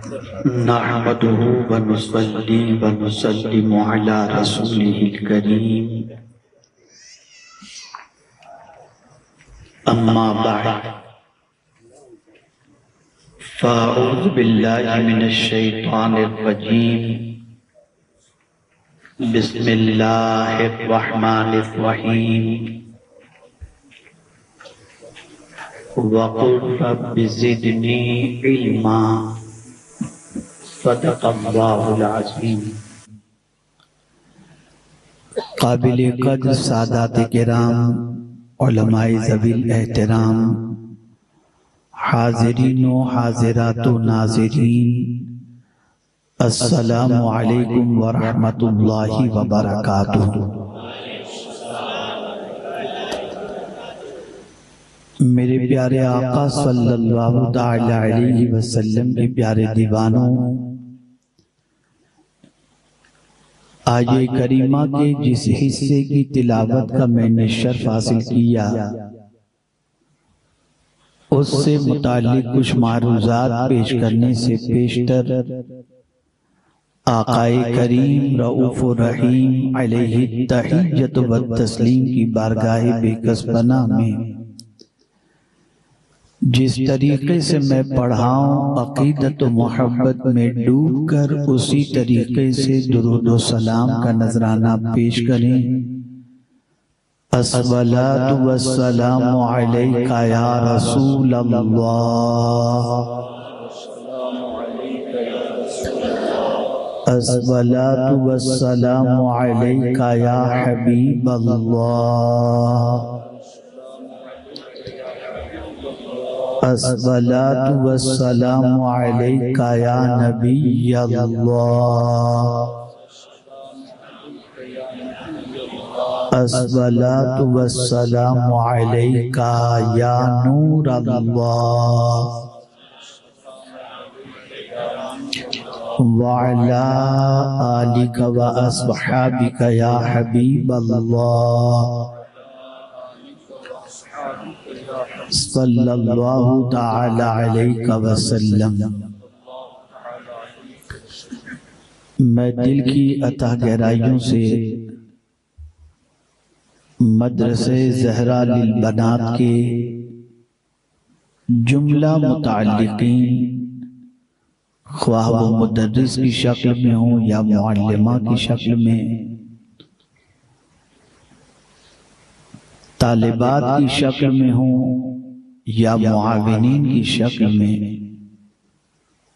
نحمده ونصلي ونسلم على رسوله الكريم أما بعد فأعوذ بالله من الشيطان الرجيم بسم الله الرحمن الرحيم وقل رب زدني علما صدق اللہ العظیم۔ قابل قدر سادات کرام، علماء ذوی الاحترام، حاضرین و حاضرات و ناظرین، السلام علیکم ورحمۃ اللہ وبرکاتہ۔ میرے پیارے آقا صلی اللہ تعالی علیہ وسلم کے پیارے دیوانوں، آیے کریمہ کے جس حصے کی تلاوت کا میں نے شرف حاصل کیا، اس سے متعلق کچھ معروضات پیش کرنے سے پیشتر آقائے کریم رؤوف الرحیم علیہ التحیۃ والتسلیم کی بارگاہ بے کس پناہ میں جس طریقے سے میں پڑھاؤں عقیدت و محبت میں ڈوب کر اسی طریقے سے درود و سلام کا نذرانہ پیش کریں۔ الصلاۃ والسلام علیک یا رسول اللہ، الصلاۃ والسلام علیک یا حبیب اللہ، الصلاۃ والسلام علیک یا نبی اللہ، الصلاۃ والسلام علیک یا نور اللہ، وعلی آلک و اصحابک یا حبیب اللہ، صلی اللہ تعالی علیہ وسلم۔ میں دل کی عطا گہرائیوں سے مدرسہ زہرا للبنات کے جملہ متعلقین، خواہ وہ مدرس کی شکل میں ہوں یا معلمہ کی شکل میں، طالبات کی شکل میں ہوں یا معاونین کی شکل میں،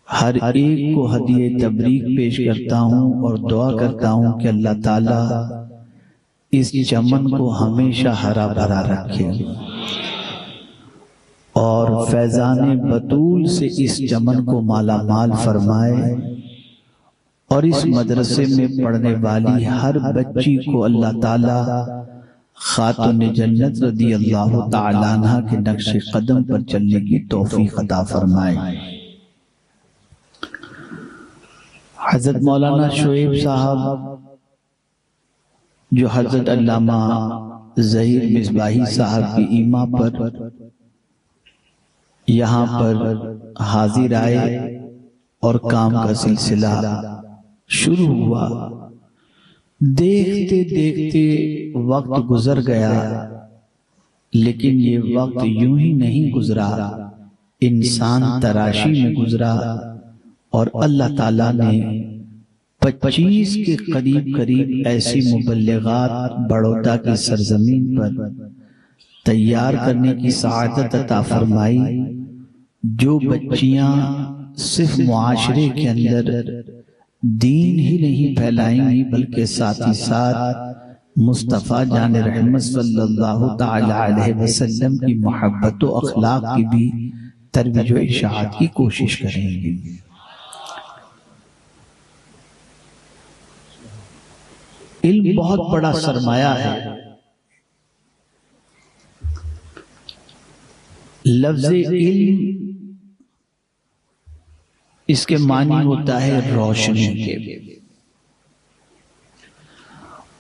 ہر ایک کو ہدیہ تبریک پیش کرتا ہوں اور دعا کرتا ہوں کہ اللہ تعالیٰ اس چمن کو ہمیشہ ہرا بھرا رکھے اور فیضان بطول سے اس چمن کو مالا مال فرمائے، اور اس مدرسے میں پڑھنے والی ہر بچی کو اللہ تعالیٰ خاتون جنت رضی اللہ تعالیٰ عنہ کے نقش قدم پر چلنے کی توفیق عطا فرمائے۔ حضرت مولانا شعیب صاحب جو حضرت علامہ ظہیر مصباحی صاحب کی ایما پر یہاں پر حاضر آئے اور کام کا سلسلہ شروع ہوا، دیکھتے دیکھتے وقت گزر گیا، لیکن یہ وقت یوں ہی نہیں گزرا، انسان تراشی میں گزرا، اور اللہ تعالیٰ نے 25 کے قریب ایسی مبلغات بڑودہ کی سرزمین پر تیار کرنے کی سعادت عطا فرمائی، جو بچیاں صرف معاشرے کے اندر دین ہی نہیں پھیلائیں گی بلکہ ساتھ ہی ساتھ مصطفیٰ جان رحمت صلی اللہ تعالی علیہ وسلم کی محبت و اخلاق کی بھی ترویج و اشاعت کی کوشش کریں گی۔ علم بہت بڑا سرمایہ ہے۔ لفظ علم اس کے معنی ہوتا ہے روشنی کے،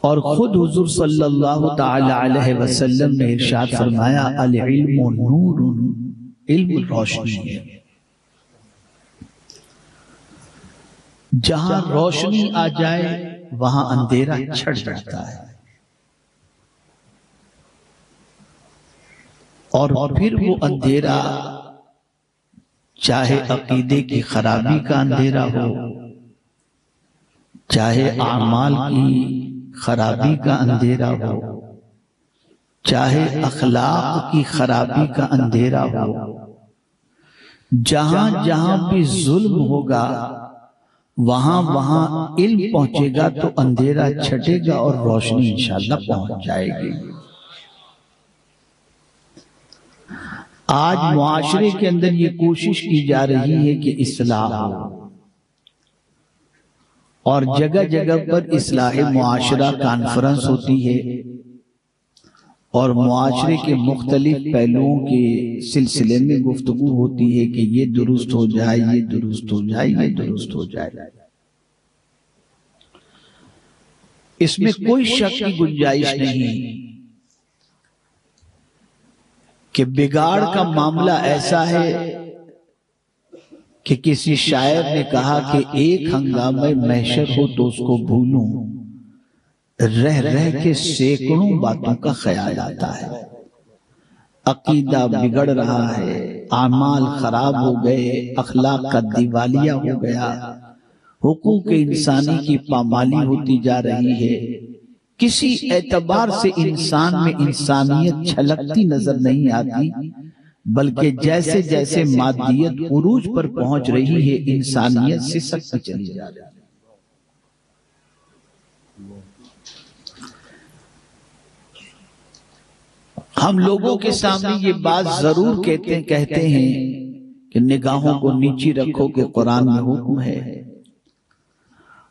اور خود حضور صلی اللہ تعالی علیہ وسلم نے ارشاد فرمایا العلم نور، علم روشنی ہے۔ جہاں روشنی آ جائے وہاں اندھیرا چھڑ جاتا ہے، اور پھر وہ اندھیرا چاہے عقیدے کی خرابی کا اندھیرا ہو، چاہے اعمال کی خرابی کا اندھیرا ہو، چاہے اخلاق کی خرابی کا اندھیرا ہو، جہاں جہاں بھی ظلم ہوگا وہاں وہاں علم پہنچے گا تو اندھیرا چھٹے گا اور روشنی انشاءاللہ پہنچ جائے گی۔ آج معاشرے کے اندر یہ کوشش کی جا رہی ہے کہ اصلاح ہو، اور جگہ جگہ پر اصلاح معاشرہ کانفرنس ہوتی ہے، اور معاشرے کے مختلف پہلوؤں کے سلسلے میں گفتگو ہوتی ہے کہ یہ درست ہو جائے، یہ درست ہو جائے، یہ درست ہو جائے۔ اس میں کوئی شک کی گنجائش نہیں کہ بگاڑ کا معاملہ ایسا ہے کہ کسی شاعر نے کہا کہ ایک ہنگامہ محشر ہو تو اس کو بھولوں، رہ رہ کے سینکڑوں باتوں کا خیال آتا ہے۔ عقیدہ بگڑ رہا ہے، اعمال خراب ہو گئے، اخلاق کا دیوالیہ ہو گیا، حقوق انسانی کی پامالی ہوتی جا رہی ہے، کسی اعتبار سے انسان میں انسانیت چھلکتی نظر نہیں آتی، بلکہ جیسے جیسے مادیت عروج پر پہنچ رہی ہے انسانیت سے سکتی چلی جا رہی ہے۔ ہم لوگوں کے سامنے یہ بات ضرور کہتے ہیں کہ نگاہوں کو نیچی رکھو کہ قرآن میں حکم ہے،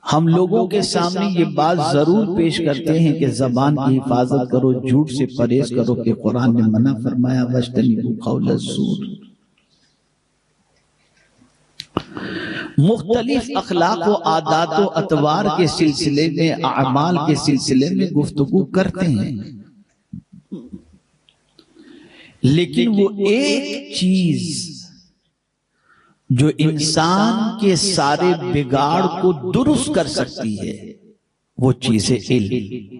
ہم لوگوں کے سامنے یہ بات ضرور پیش کرتے ہیں کہ زبان کی حفاظت کرو، جھوٹ سے پرہیز کرو کہ قرآن نے منع فرمایا وَاجْتَنِبُوا قَوْلَ الزُّورِ۔ مختلف اخلاق و عادات و اطوار کے سلسلے میں، اعمال کے سلسلے میں گفتگو کرتے ہیں، لیکن وہ ایک چیز جو انسان کے سارے بگاڑ کو درست کر سکتی ہے وہ چیز ہے علم۔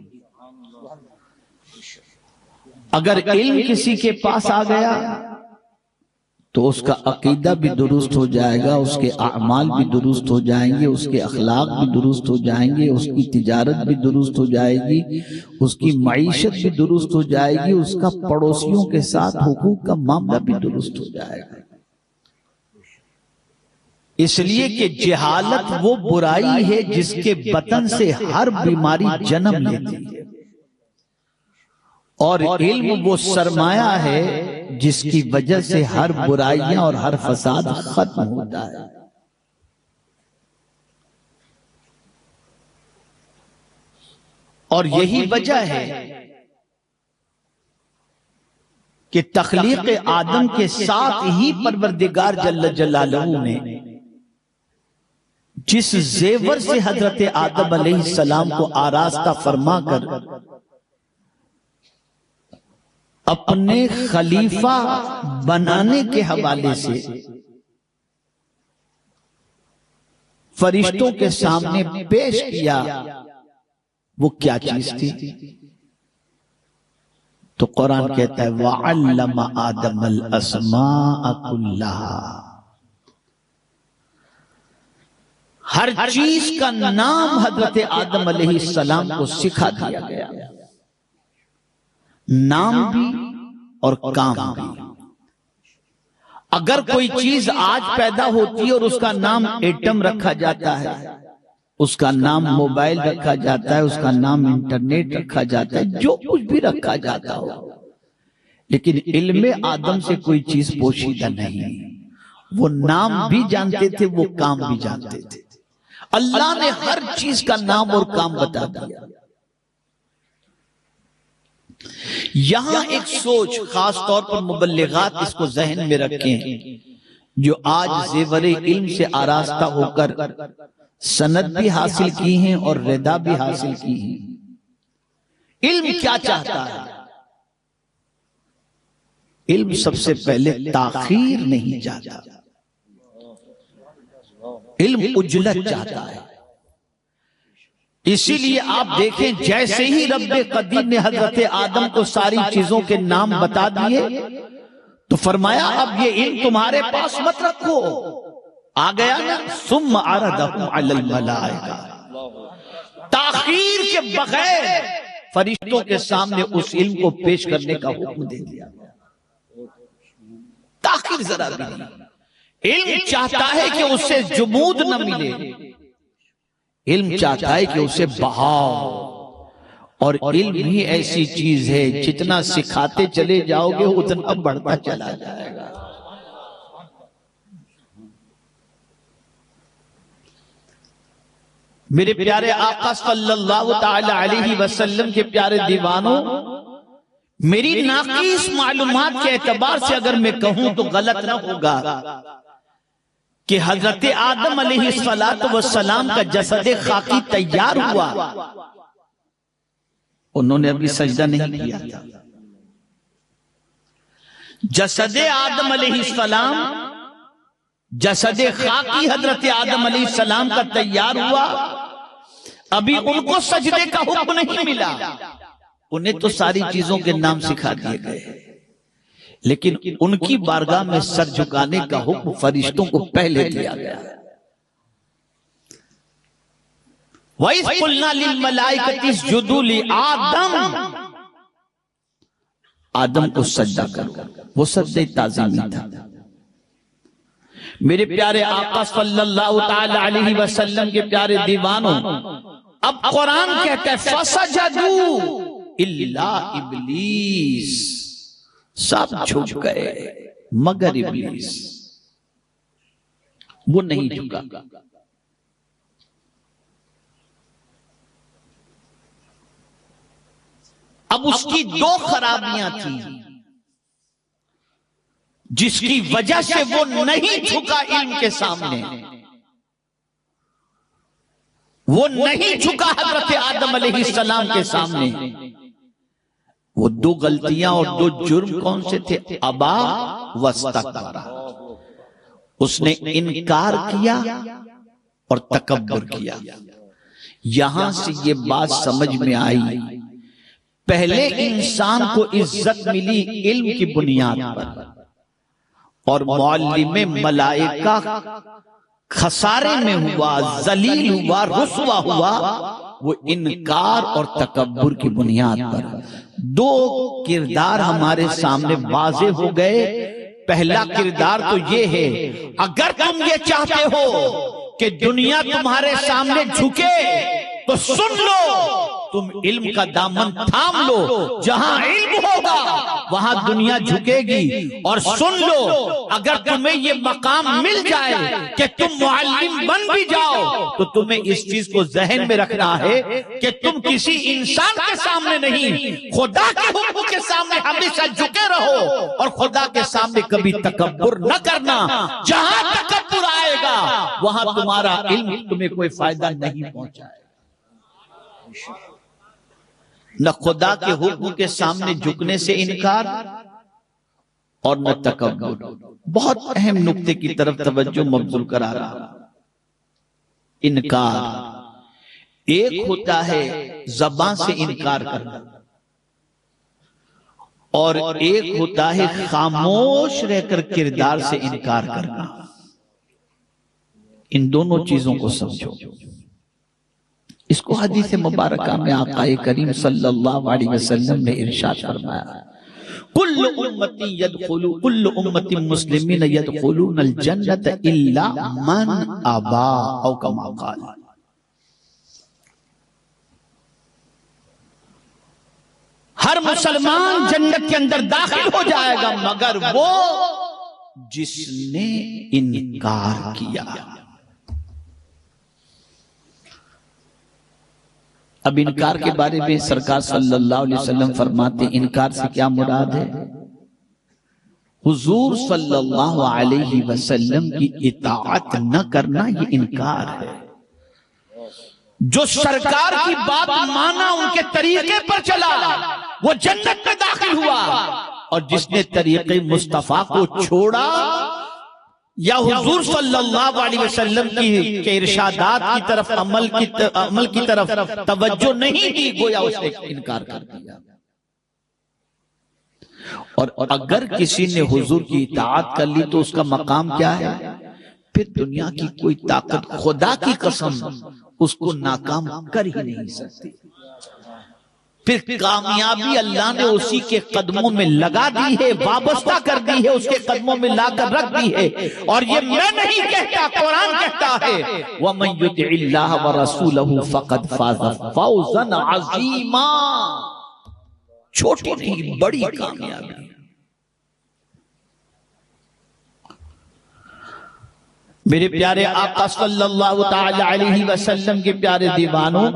اگر علم کسی کے پاس آ گیا تو اس کا عقیدہ بھی درست ہو جائے گا، اس کے اعمال بھی درست ہو جائیں گے، اس کے اخلاق بھی درست ہو جائیں گے، اس کی تجارت بھی درست ہو جائے گی، اس کی معیشت بھی درست ہو جائے گی، اس کا پڑوسیوں کے ساتھ حقوق کا معاملہ بھی درست ہو جائے گا۔ اس لیے کہ جہالت وہ برائی ہے جس کے بطن سے ہر بیماری جنم لیتی ہے، اور علم وہ سرمایہ ہے جس کی وجہ سے ہر برائیاں اور ہر فساد ختم ہوتا ہے۔ اور یہی وجہ ہے کہ تخلیق آدم کے ساتھ ہی پروردگار جل جلالہ نے جس زیور سے حضرت آدم علیہ السلام کو آراستہ فرما کر اپنے خلیفہ بنانے کے حوالے سے فرشتوں کے سامنے پیش کیا، وہ کیا چیز تھی؟ تو قرآن کہتا ہے وَعَلَّمَ آدَمَ الْأَسْمَاءَ كُلَّهَا، ہر چیز کا نام حضرت آدم علیہ السلام کو سکھا دیا گیا، نام بھی اور کام بھی۔ اگر کوئی چیز آج پیدا ہوتی ہے اور اس کا نام ایٹم رکھا جاتا ہے، اس کا نام موبائل رکھا جاتا ہے، اس کا نام انٹرنیٹ رکھا جاتا ہے، جو کچھ بھی رکھا جاتا ہو، لیکن علم آدم سے کوئی چیز پوشیدہ نہیں۔ وہ نام بھی جانتے تھے، وہ کام بھی جانتے تھے۔ اللہ نے ہر چیز کا نام اور کام بتا دیا۔ یہاں ایک سوچ خاص طور پر مبلغات اس کو ذہن میں رکھیں، جو آج زیور علم سے آراستہ ہو کر سند بھی حاصل کی ہیں اور ردا بھی حاصل کی ہیں۔ علم کیا چاہتا ہے؟ علم سب سے پہلے تاخیر نہیں چاہتا، علم اجلت چاہتا ہے. اسی لیے آپ دیکھیں جیسے ہی رب قدیر نے حضرت آدم کو ساری چیزوں کے نام بتا دیے تو فرمایا اب یہ علم تمہارے پاس مت رکھو. آ گیا نا ثم عرضهم علی الملائکہ. تاخیر کے بغیر فرشتوں کے سامنے اس علم کو پیش کرنے کا حکم دے دیا. تاخیر ذرا بھی نہیں. علم چاہتا ہے کہ اسے جمود نہ ملے. علم چاہتا ہے کہ اسے بہاؤ. اور علم ہی ایسی چیز ہے جتنا سکھاتے چلے جاؤ گے اتنا بڑھتا چلا جائے گا. میرے پیارے آقا صلی اللہ تعالی علیہ وسلم کے پیارے دیوانوں، میری ناقص معلومات کے اعتبار سے اگر میں کہوں تو غلط نہ ہوگا کہ حضرت آدم علیہ السلام کا جسد خاکی تیار ہوا. انہوں نے ابھی سجدہ نہیں کیا تھا. جسد آدم علیہ السلام، جسد خاکی حضرت آدم علیہ السلام کا تیار ہوا. ابھی ان کو سجدے کا حکم نہیں ملا. انہیں تو ساری چیزوں کے نام سکھا دیے گئے، لیکن ان کی بارگاہ میں سر جھکانے کا حکم فرشتوں کو پہلے دیا گیا. وَإِذْ قُلْنَا لِلْمَلَائِكَةِ اسْجُدُوا لِآدَمَ. آدم کو سجدہ کرو. وہ سجدہ تعظیمی تھا. میرے پیارے آقا صلی اللہ تعالی علیہ وسلم کے پیارے دیوانوں، اب قرآن کہتا ہے فَسَجَدُوا إِلَّا إِبْلِيسَ. سب جھک گئے مگر ابلیس. وہ نہیں جھکا. اب اس کی دو خرابیاں تھیں جس کی وجہ سے وہ نہیں جھکا علم کے سامنے. وہ نہیں جھکا حضرت آدم علیہ السلام کے سامنے. وہ دو غلطیاں اور دو جرم کون سے تھے؟ ابا واستکبر. اس نے انکار کیا اور تکبر کیا. یہاں سے یہ بات سمجھ میں آئی، پہلے انسان کو عزت ملی علم کی بنیاد پر، اور معلم ملائکہ خسارے میں ہوا، ذلیل ہوا، رسوا ہوا، وہ انکار اور تکبر کی بنیاد پر. دو کردار ہمارے سامنے واضح ہو گئے. پہلا کردار تو یہ ہے، اگر تم یہ چاہتے ہو کہ دنیا تمہارے سامنے جھکے تو سن لو، تم علم کا دامن تھام لو. جہاں علم ہوگا وہاں دنیا جھکے گی. اور سن لو، اگر تمہیں یہ مقام مل جائے کہ تم معلم بن بھی جاؤ تو تمہیں اس چیز کو ذہن میں رکھنا ہے کہ تم کسی انسان کے سامنے نہیں، خدا کے حکم کے سامنے ہمیشہ جھکے رہو. اور خدا کے سامنے کبھی تکبر نہ کرنا. جہاں تکبر آئے گا وہاں تمہارا علم تمہیں کوئی فائدہ نہیں پہنچائے. نہ خدا کے حکم کے سامنے جھکنے سے انکار اور نہ تکبر. بہت اہم نقطے کی طرف توجہ مبذول کرا رہا. انکار ایک ہوتا ہے زبان سے انکار کرنا، اور ایک ہوتا ہے خاموش رہ کر کردار سے انکار کرنا. ان دونوں چیزوں کو سمجھو. اس کو حدیث مبارکہ میں آقا کریم صلی اللہ علیہ وسلم نے ارشاد فرمایا، کل امتی یدخلو، کل امتی مسلمین یدخلون الجنت الا من ابا، او کما قال. ہر مسلمان جنت کے اندر داخل ہو جائے گا مگر وہ جس نے انکار کیا. اب انکار کے بارے میں سرکار صلی اللہ علیہ وسلم فرماتے ہیں انکار سے کیا مراد ہے؟ حضور صلی اللہ علیہ وسلم کی اطاعت نہ کرنا یہ انکار ہے. جو سرکار کی بات مانا، ان کے طریقے پر چلا، وہ جنت میں داخل ہوا. اور جس نے طریقے مصطفیٰ کو چھوڑا یا حضور صلی اللہ علیہ وسلم کے ارشادات کی طرف عمل کی طرف توجہ نہیں دی، گویا اس نے انکار کر دیا۔ اور اگر کسی نے حضور کی اطاعت کر لی تو اس کا مقام کیا ہے؟ پھر دنیا کی کوئی طاقت، خدا کی قسم، اس کو ناکام کر ہی نہیں سکتی۔ پھر کامیابی اللہ نے اسی کے قدموں میں لگا دی ہے، وابستہ کر دی ہے، اس کے قدموں میں لا کر رکھ دی ہے۔ اور یہ میں نہیں کہتا، قرآن کہتا ہے وَمَن يُطِعِ اللَّهَ وَرَسُولَهُ فَقَدْ فَازَ فَوْزًا عَظِيمًا۔ چھوٹی نہیں، بڑی کامیابی۔ میرے پیارے آقا صلی اللہ تعالی علیہ وسلم کے پیارے دیوانوں،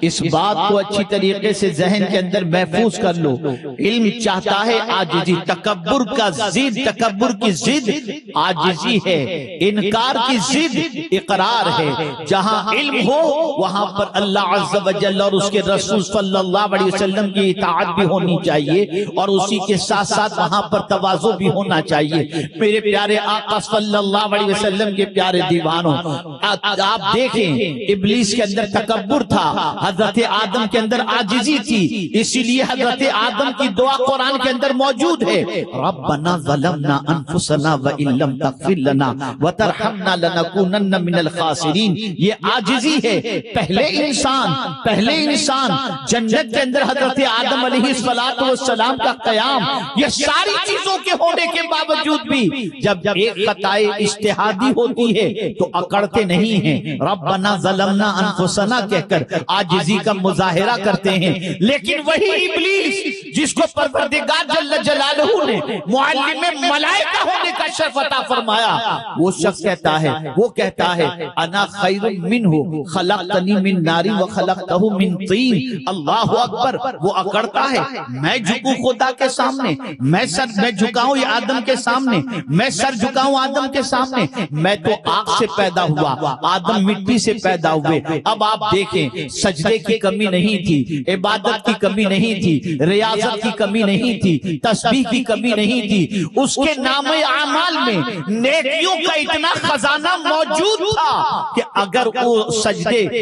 اس بات کو اچھی طریقے سے ذہن کے اندر محفوظ کر لو۔ علم چاہتا ہے عاجزی، تکبر کا ضد، تکبر کی ضد عاجزی ہے، انکار کی ضد اقرار ہے۔ جہاں علم ہو وہاں پر اللہ عز و جل اور اس کے رسول صلی اللہ علیہ وسلم کی اطاعت بھی ہونی چاہیے، اور اسی کے ساتھ ساتھ وہاں پر تواضع بھی ہونا چاہیے۔ میرے پیارے آقا صلی اللہ علیہ وسلم کے پیارے دیوانوں، آپ دیکھیں ابلیس کے اندر تکبر تھا، حضرت آدم کے اندر عاجزی تھی، اسی لیے حضرت آدم کی دعا قرآن کے اندر موجود ہے، ربنا ظلمنا انفسنا وان لم تغفر لنا وترحمنا لنکونن من الخاسرین۔ یہ عاجزی ہے۔ پہلے انسان جنت کے اندر حضرت آدم علیہ السلام کا قیام، یہ ساری چیزوں کے ہونے کے باوجود بھی جب ایک خطا اجتہادی ہوتی ہے تو اکڑتے نہیں ہیں، ربنا ظلمنا انفسنا کہہ کر عاجزی کا مظاہرہ کرتے ہیں۔ لیکن وہی ابلیس جس کو پروردگار جل جلالہ نے معلم ملائکہ ہونے کا شرف عطا فرمایا، وہ شخص کہتا ہے انا خیر منہ خلقتنی من نار وخلقتہ من طین۔ اللہ اکبر۔ وہ اکڑتا ہے، میں جھکوں خدا کے سامنے، میں جھکاؤں آدم کے سامنے، میں سر جھکاؤں آدم کے سامنے، میں تو آگ سے پیدا ہوا، آدم مٹی سے پیدا ہوئے۔ اب آپ دیکھیں، سجدے کی کمی نہیں تھی، عبادت کی کمی نہیں تھی، ریاضت کی کمی نہیں تھی، تسبیح کی کمی نہیں تھی، اس کے نام اعمال میں نیکیوں کا اتنا خزانہ موجود تھا کہ اگر وہ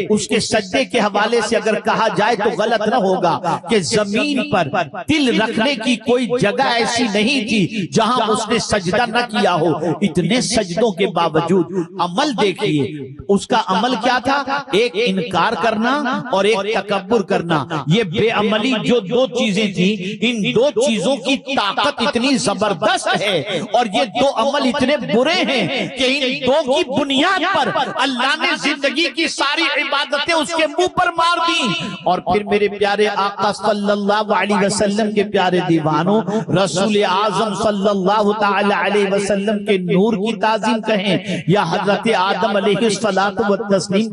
اس کے سجدے کے حوالے سے اگر کہا جائے تو غلط نہ ہوگا کہ زمین پر دل رکھنے کی کوئی جگہ ایسی نہیں تھی جہاں اس نے سجدہ نہ کیا ہو۔ اتنے سجدوں کے باوجود عمل دیکھیے، اس کا عمل کیا تھا؟ ایک انکار کرنا اور ایک تکبر کرنا۔ یہ بے عملی جو دو چیزیں تھیں، ان دو چیزوں کی طاقت اتنی زبردست ہے اور یہ دو عمل اتنے برے ہیں کہ ان دو کی بنیاد پر اللہ نے زندگی کی ساری عبادتیں اس کے منہ پر مار دی۔ اور پھر میرے پیارے آقا صلی اللہ علیہ وسلم کے پیارے دیوانوں، رسول اعظم صلی اللہ تعالی علیہ وسلم کے نور کی تعظیم کہیں یا حضرت آدم علیہ السلام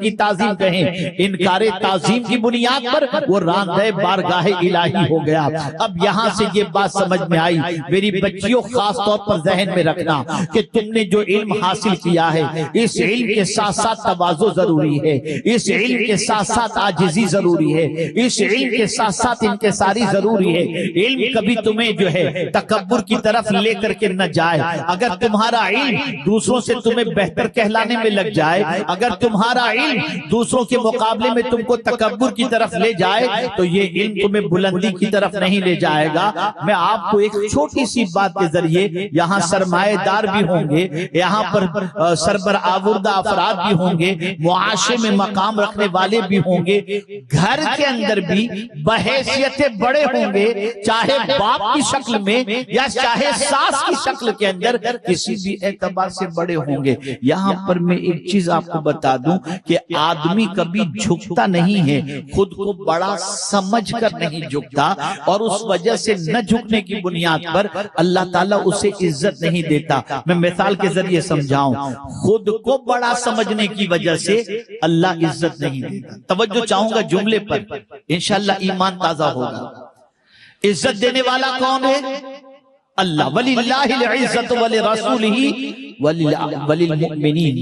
کی تعظیم کہیں، انکار تعظیم کی بنیاد پر وہ راندہ بارگاہ الہی ہو گیا۔ اب یہاں سے یہ بات سمجھ میں آئی، میری بچیوں خاص طور پر ذہن میں رکھنا کہ تم نے جو علم حاصل کیا ہے، اس علم کے ساتھ ساتھ تواضع ضروری ہے، اس علم کے ساتھ ساتھ عاجزی ضروری ہے، اس علم کے ساتھ ساتھ انکساری ضروری ہے۔ علم کبھی تمہیں جو ہے تکبر کی طرف لے کر کے نہ جائے۔ اگر تمہارا علم دوسروں سے تمہیں بہتر کہلانے میں لگ جائے، اگر تمہارا علم دوسروں کے مقابلے میں تم کو تکبر کی طرف لے جائے تو یہ علم تمہیں بلندی کی طرف نہیں لے جائے گا۔ میں آپ کو ایک چھوٹی سی بات کے ذریعے، یہاں سرمایہ دار بھی ہوں گے، یہاں پر سربراہ افراد بھی ہوں گے، معاشرے میں مقام رکھنے والے بھی ہوں گے، گھر کے اندر بھی بحیثیت بڑے ہوں گے، چاہے باپ کی شکل میں یا چاہے ساس کی شکل کے اندر، کسی بھی اعتبار سے بڑے ہوں گے۔ یہاں پر میں ایک چیز آپ کو بتا دوں کہ آدمی کبھی جھکتا نہیں ہے، خود کو بڑا سمجھ کر نہیں جھکتا، اور اس وجہ سے نہ جھکنے کی بنیاد پر اللہ تعالیٰ اسے عزت نہیں دیتا۔ میں مثال کے ذریعے سمجھاؤں، خود کو بڑا سمجھنے کی وجہ سے اللہ عزت نہیں دیتا۔ توجہ چاہوں گا جملے پر، انشاءاللہ ایمان تازہ ہوگا۔ عزت دینے والا کون ہے؟ اللہ۔ وَلِلَّهِ الْعِزَّةُ وَلِرَسُولِهِ وَلِلْمُؤْمِنِينَ۔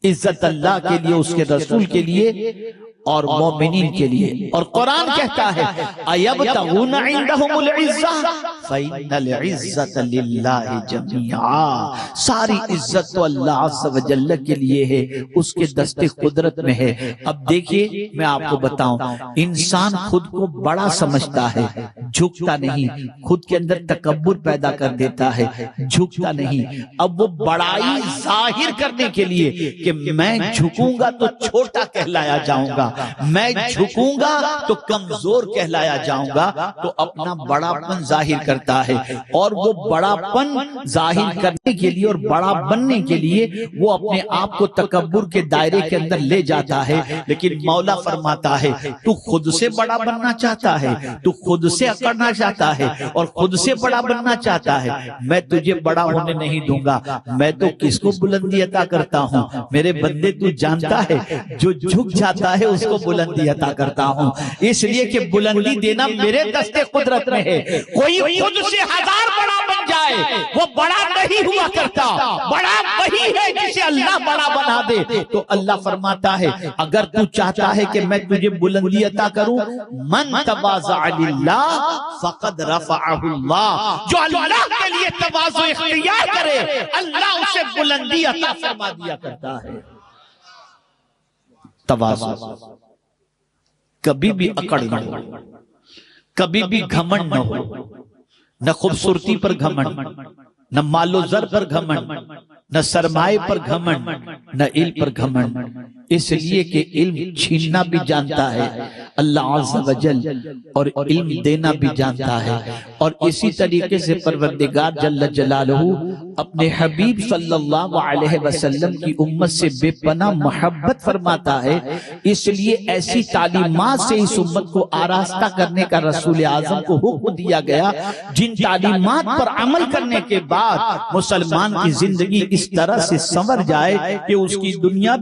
عزت اللہ کے لیے، اس کے رسول کے لیے اور مومنین کے لیے۔ اور قرآن کہتا ہے اَيَبْتَغُونَ عِندَهُمُ الْعِزَّةَ فَإِنَّ الْعِزَّةَ لِلَّهِ جَمِيعًا، ساری عزت تو اللہ عز و جل کے لیے ہے، اس کے دست قدرت میں ہے۔ اب دیکھیے میں آپ کو بتاؤں، انسان خود کو بڑا سمجھتا ہے، جھکتا نہیں، خود کے اندر تکبر پیدا کر دیتا ہے، جھکتا نہیں۔ اب وہ بڑائی ظاہر کرنے کے لیے کہ میں جھکوں گا تو چھوٹا کہلایا جاؤں گا، میں جھکوں گا تو کمزور کہلایا جاؤں گا، تو اپنا بڑا پن ظاہر کرتا ہے، اور وہ بڑا پن ظاہر کرنے کے لیے اور بڑا بننے کے لیے وہ اپنے آپ کو تکبر کے دائرے کے اندر لے جاتا ہے۔ لیکن مولا فرماتا ہے تو خود سے بڑا بننا چاہتا ہے، تو خود سے اکڑنا چاہتا ہے اور خود سے بڑا بننا چاہتا ہے، میں تجھے بڑا ہونے نہیں دوں گا۔ میں تو کس کو بلندی عطا کرتا ہوں میرے بندے، تو جانتا ہے جو جھک جاتا ہے اس کو بلندی عطا کرتا ہوں، اس لیے کہ بلندی دینا میرے دست قدرت میں ہے۔ کوئی خود سے ہزار بڑا بن جائے وہ بڑا نہیں ہوا کرتا، بڑا وہی ہے جسے اللہ بڑا بنا دے۔ تو اللہ فرماتا ہے اگر تو چاہتا ہے کہ میں تجھے بلندی عطا کروں، من تواضع للہ فقد رفعہ اللہ، جو اللہ کے لیے تواضع اختیار کرے اللہ اسے بلندی عطا فرما دیا کرتا ہے۔ تواضع، کبھی بھی اکڑ نہ ہو، کبھی بھی گھمنڈ نہ ہو، نہ خوبصورتی پر گھمنڈ، نہ مال و زر پر گھمنڈ، نہ سرمائے پر گھمنڈ، نہ علم پر گھمنڈ، اس لیے کہ علم چھیننا بھی جانتا ہے اللہ عز و جل، اور علم دینا بھی جانتا ہے۔ اور اسی طریقے سے پروردگار جل جلالہ اپنے حبیب صلی اللہ علیہ وسلم کی امت سے بے پناہ محبت فرماتا ہے، اس لیے ایسی تعلیمات سے اس امت کو آراستہ کرنے کا رسول اعظم کو حکم دیا گیا، جن تعلیمات پر عمل کرنے کے بعد مسلمان کی زندگی اس طرح سے سنور جائے کہ اس کی دنیا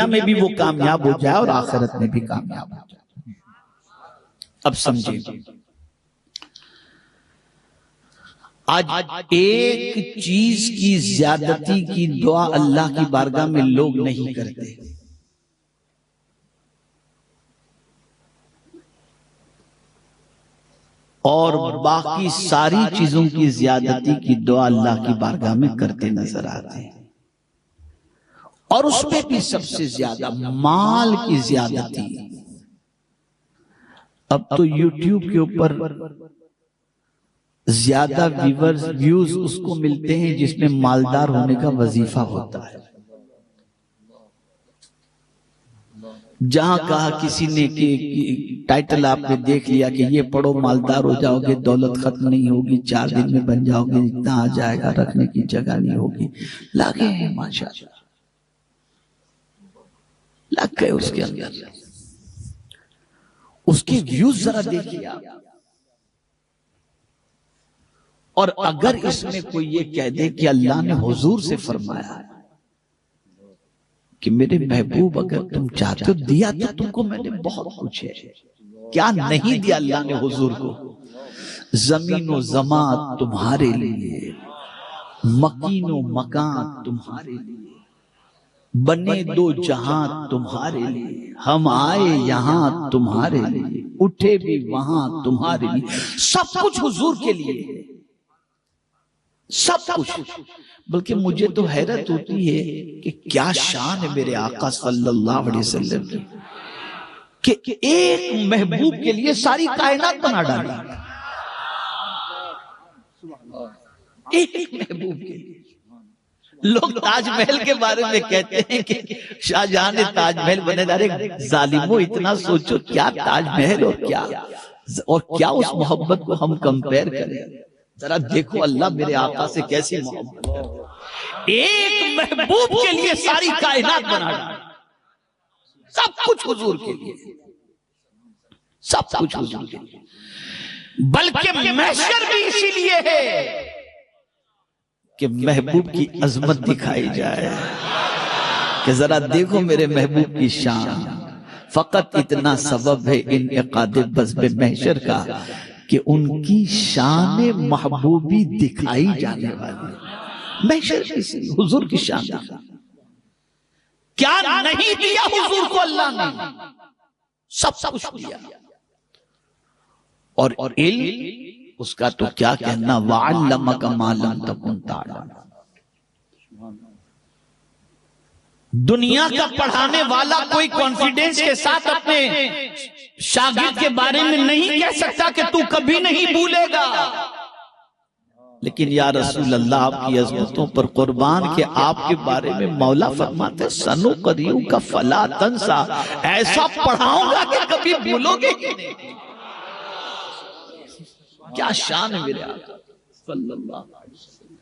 میں بھی وہ کامیاب ہو جائے اور آخرت میں بھی کامیاب ہو جائے۔ اب سمجھیں، آج ایک چیز کی زیادتی کی دعا اللہ کی بارگاہ میں لوگ نہیں کرتے، اور باقی ساری چیزوں کی زیادتی کی دعا اللہ کی بارگاہ میں کرتے نظر آتے ہیں، اور اس میں بھی سب سے زیادہ مال کی زیادتی۔ اب تو یوٹیوب کے اوپر زیادہ ویوز اس کو ملتے ہیں جس میں مالدار ہونے کا وظیفہ ہوتا ہے۔ جہاں کہا کسی نے کہ ٹائٹل آپ نے دیکھ لیا کہ یہ پڑھو مالدار ہو جاؤ گے، دولت ختم نہیں ہوگی، 4 دن میں بن جاؤ گے، اتنا آ جائے گا، رکھنے کی جگہ نہیں ہوگی، لاگے ہیں ماشاءاللہ، لگ گئے اس کے اندر۔ اس کی ویوز ذرا دیکھیے آپ، اور اگر اس میں کوئی یہ کہہ دے کہ اللہ نے حضور سے فرمایا کہ میرے محبوب اگر تم چاہتے ہو دیا تو تم کو میں نے بہت کچھ ہے، کیا نہیں دیا اللہ نے حضور کو؟ زمین و زمان تمہارے لیے، مکین و مکان تمہارے لیے، بنے 2 جہاں تمہارے لیے، ہم آئے یہاں تمہارے لیے، اٹھے بھی وہاں تمہارے لیے، سب کچھ حضور کے لیے، سب کچھ۔ بلکہ مجھے تو حیرت ہوتی ہے کہ کیا شان ہے میرے آقا صلی اللہ علیہ وسلم کی کہ ایک محبوب کے لیے ساری کائنات بنا ڈالی، ایک محبوب کے لیے۔ لوگ تاج محل کے بارے میں کہتے ہیں کہ شاہ جہاں نے تاج محل بنے دارے، ظالموں اتنا سوچو، کیا تاج محل اور کیا اس محبت کو ہم کمپیر کریں؟ ذرا دیکھو اللہ میرے آقا سے کیسی محبت ہے، ایک محبوب کے لیے ساری کائنات بنا ڈالی، سب کچھ حضور کے لیے، سب کچھ حضور کے لیے۔ بلکہ محشر بھی اسی لیے ہے کہ محبوب کی عظمت دکھائی جائے، کہ ذرا دیکھو میرے محبوب کی شان۔ فقط اتنا سبب ہے انعقاد بزم محشر کا کہ ان کی شان محبوبی دکھائی جانے والی، محشر کسی حضور کی شان دکھائی۔ کیا نہیں دیا حضور کو اللہ نے؟ سب کچھ دیا، اور علم اس کا تو کیا کہنا، وَعَلَّمَكَ مَا لَمْ تَكُنْ تَعْلَمُ۔ دنیا کا پڑھانے والا کوئی کانفیڈنس کے ساتھ اپنے شاگرد کے بارے میں نہیں کہہ سکتا کہ تو کبھی نہیں بھولے گا، لیکن یا رسول اللہ آپ کی عظمتوں پر قربان کہ آپ کے بارے میں مولا فرماتے سَنُقْرِئُكَ فَلَا تَنْسَىٰ، ایسا پڑھاؤں گا کہ کبھی بھولو گے ہی نہیں۔ کیا شان ہے میرے آقا صلی اللہ علیہ وسلم،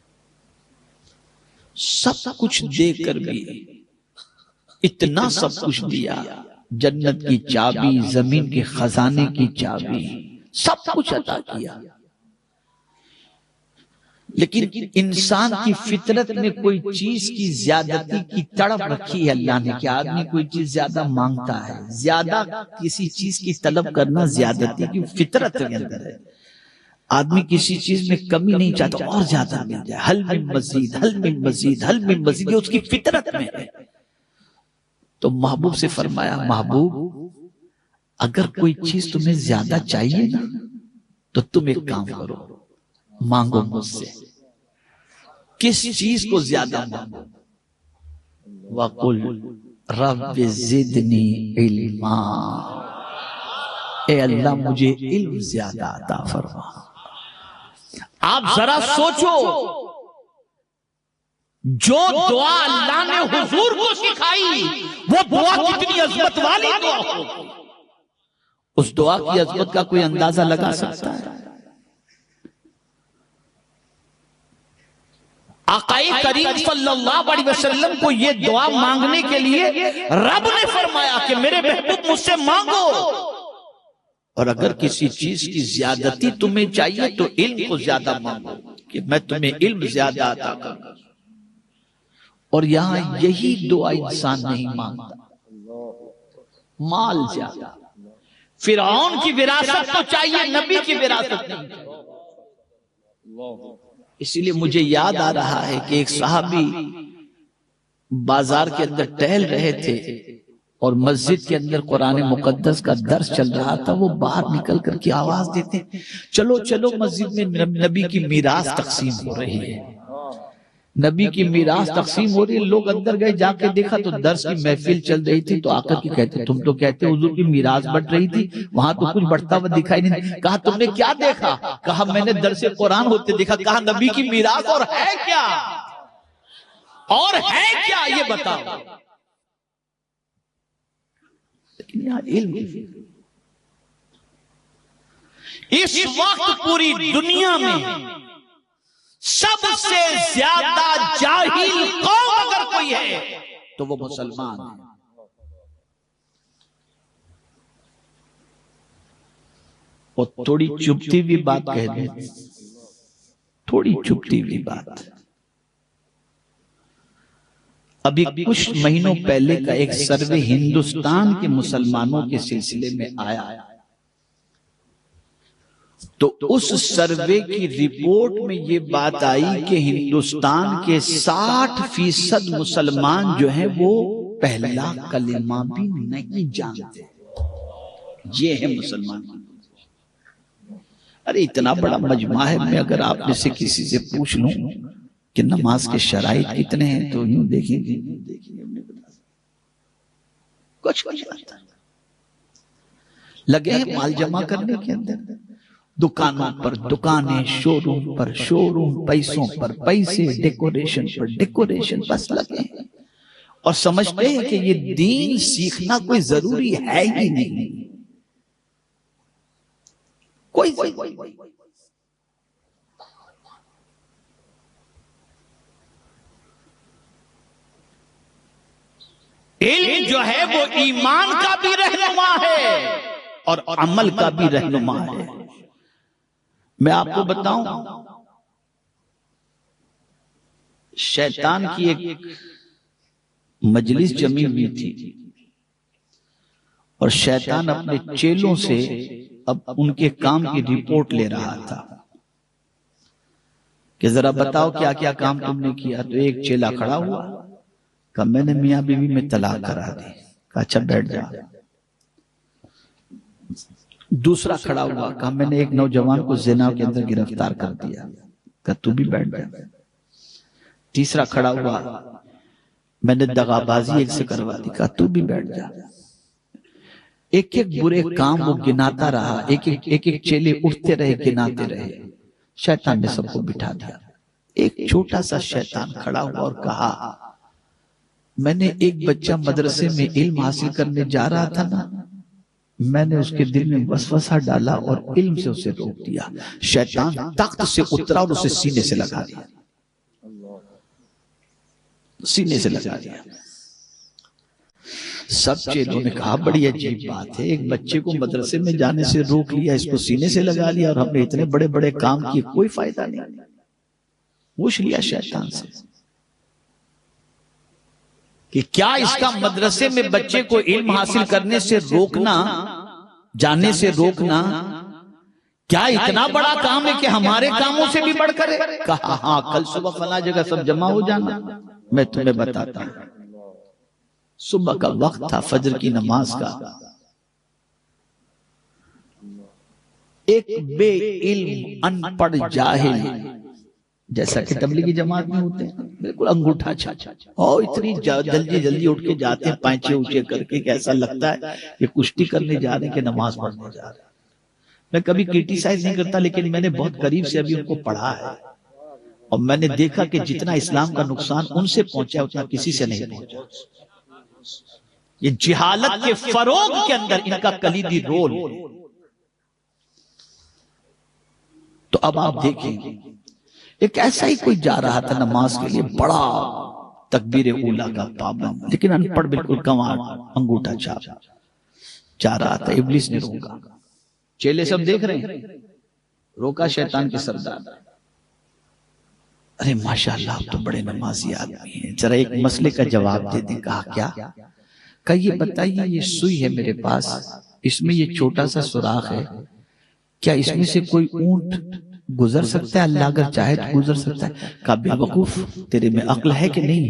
سب کچھ دے کر بھی اتنا سب کچھ دیا، جنت کی چابی، زمین کے خزانے کی چابی، سب کچھ عطا کیا، لیکن انسان کی فطرت میں کوئی چیز کی زیادتی کی تڑپ رکھی ہے اللہ نے کہ آدمی کوئی چیز زیادہ مانگتا ہے، زیادہ کسی چیز کی طلب کرنا زیادتی کی فطرت کے اندر ہے۔ آدمی کسی چیز میں کمی نہیں چاہتا، اور زیادہ مل جائے، حل من مزید، حل من مزید، حل من مزید، یہ اس کی فطرت میں ہے۔ تو محبوب سے فرمایا محبوب اگر کوئی چیز تمہیں زیادہ چاہیے نا تو تم ایک کام کرو، مانگو مجھ سے۔ کس چیز کو زیادہ مانگو؟ وَقُلْ رَبِّ زِدْنِي عِلْمًا، اے اللہ مجھے علم زیادہ عطا فرما۔ آپ ذرا سوچو، جو دعا اللہ نے حضور کو سکھائی وہ دعا کتنی عظمت والی دعا ہوگی، اس دعا کی عظمت کا کوئی اندازہ لگا سکتا ہے؟ آقا کریم صلی اللہ علیہ وسلم کو یہ دعا مانگنے کے لیے رب نے فرمایا کہ میرے محبوب مجھ سے مانگو، اور اگر کسی چیز کی زیادتی تمہیں چاہیے تو علم کو زیادہ مانگو کہ میں تمہیں علم زیادہ عطا کروں۔ اور یہاں یہی دعا انسان نہیں مانگتا، مال زیادہ۔ فرعون کی وراثت تو چاہیے، نبی کی وراثت نہیں چاہیے۔ اسی لیے مجھے یاد آ رہا ہے کہ ایک صحابی بازار کے اندر ٹہل رہے تھے اور مسجد کے اندر قرآن مقدس کا درس چل رہا تھا، وہ باہر نکل کر کے آواز دیتے چلو چلو مسجد میں نبی کی میراث تقسیم ہو رہی ہے، نبی کی میراث تقسیم ہو رہی ہے۔ لوگ اندر گئے، جا کے دیکھا تو درس کی محفل چل رہی تھی، تو آ کر کے کہتے تم تو کہتے حضور کی میراث بٹ رہی تھی، وہاں تو کچھ بڑھتا ہوا دکھائی نہیں۔ کہا تم نے کیا دیکھا؟ کہا میں نے درس قرآن ہوتے دیکھا۔ کہا نبی کی میراث اور ہے کیا؟ اور ہے کیا یہ بتاؤ؟ لیکن یہاں علم اس وقت پوری دنیا میں سب سے زیادہ جاہل قوم اگر کوئی ہے تو وہ مسلمان ہے۔ اور تھوڑی چپتی ہوئی بات کہہ دیں، تھوڑی چپتی ہوئی بات، ابھی کچھ مہینوں پہلے کا ایک سروے ہندوستان کے مسلمانوں کے سلسلے میں آیا، تو اس سروے کی رپورٹ میں یہ بات آئی کہ ہندوستان کے 60% مسلمان جو ہیں وہ پہلا کلمہ بھی نہیں جانتے۔ یہ ہے مسلمان۔ ارے اتنا بڑا مجمع ہے، میں اگر آپ میں سے کسی سے پوچھ لوں کہ نماز کے شرائط کتنے ہیں تو یوں دیکھیں گے کچھ نہیں، لگے ہیں مال جمع کرنے کے اندر، دکانوں پر دکانیں، شو روم پر شو روم، پیسوں پر پیسے، ڈیکوریشن پر ڈیکوریشن، بس لگے ہیں اور سمجھتے ہیں کہ یہ دین سیکھنا کوئی ضروری ہے ہی نہیں، کوئی علم جو ہے وہ ایمان کا بھی رہنما ہے اور عمل کا بھی رہنما ہے۔ میں آپ کو بتاؤں، شیطان کی ایک مجلس جمی ہوئی تھی اور شیطان اپنے چیلوں سے اب ان کے کام کی رپورٹ لے رہا تھا کہ ذرا بتاؤ کیا کیا کام تم نے کیا۔ تو ایک چیلا کھڑا ہوا، کہا میں نے میاں بیوی میں طلاق کرا دی۔ کہا اچھا بیٹھ جا۔ دوسرا کھڑا ہوا، کہا میں نے ایک نوجوان کو زنا کے اندر گرفتار کر دیا، کہا تو بھی بیٹھ جا۔ تیسرا کھڑا ہوا، میں نے دغابازی ایک سے کروا دی، کہا تو بھی بیٹھ جا۔ ایک ایک برے کام وہ گناتا رہا، ایک ایک چیلے اٹھتے رہے، گناتے رہے، شیطان نے سب کو بٹھا دیا۔ ایک چھوٹا سا شیطان کھڑا ہوا اور کہا میں نے ایک بچہ مدرسے میں علم حاصل کرنے جا رہا تھا نا، میں نے اس کے دل میں وسوسہ ڈالا اور علم سے اسے روک دیا۔ شیطان تخت سے اترا اور اسے سینے سے لگا دیا، سینے سے لگا دیا۔ سب چیلوں نے کہا بڑی عجیب بات ہے، ایک بچے کو مدرسے میں جانے سے روک لیا، اس کو سینے سے لگا لیا، اور ہم نے اتنے بڑے بڑے کام کیے، کوئی فائدہ نہیں۔ پوچھ لیا شیطان سے کہ کیا اس کا مدرسے میں بچے کو علم حاصل کرنے سے روکنا، جانے سے روکنا، کیا اتنا بڑا کام ہے کہ ہمارے کاموں سے بھی بڑھ کر ہے؟ کہا ہاں، کل صبح فلاں جگہ سب جمع ہو جانا، میں تمہیں بتاتا ہوں۔ صبح کا وقت تھا، فجر کی نماز کا۔ ایک بے علم ان پڑھ جاہل، جیسا کہ تبلیغی جماعت میں ہوتے ہیں، بالکل انگوٹھا چھا اور اتنی جلدی اٹھ کے جاتے ہیں پائچے اونچے کر کے کہ ایسا لگتا ہے کہ کشتی کرنے جا رہے ہیں کہ نماز پڑھنے جا رہے ہیں۔ میں کبھی کرٹیسائز نہیں کرتا، لیکن میں نے بہت قریب سے ابھی ان کو پڑھا ہے، اور میں نے دیکھا کہ جتنا اسلام کا نقصان ان سے پہنچا اتنا کسی سے نہیں پہنچا۔ یہ جہالت کے فروغ کے اندر ان کا کلیدی رول۔ تو اب آپ دیکھیں، ایک ایسا ہی کوئی جا رہا تھا نماز کے لیے، بڑا تکبیر اولا کا پابند، لیکن ان پڑھ بالکل گنوار، انگوٹھا چھاپ جا رہا تھا۔ ابلیس نے روکا، چیلے سب دیکھ رہے ہیں، روکا شیطان کے سردار، ارے ماشاءاللہ آپ تو بڑے نمازی آدمی ہیں، ذرا ایک مسئلے کا جواب دے دیں۔ کہا کیا؟ کہ یہ بتائیے، یہ سوئی ہے میرے پاس، اس میں یہ چھوٹا سا سوراخ ہے، کیا اس میں سے کوئی اونٹ گزر سکتا ہے؟ اللہ اگر چاہے تو گزر سکتا ہے۔ کہا بے وقوف، تیرے میں عقل ہے کہ نہیں؟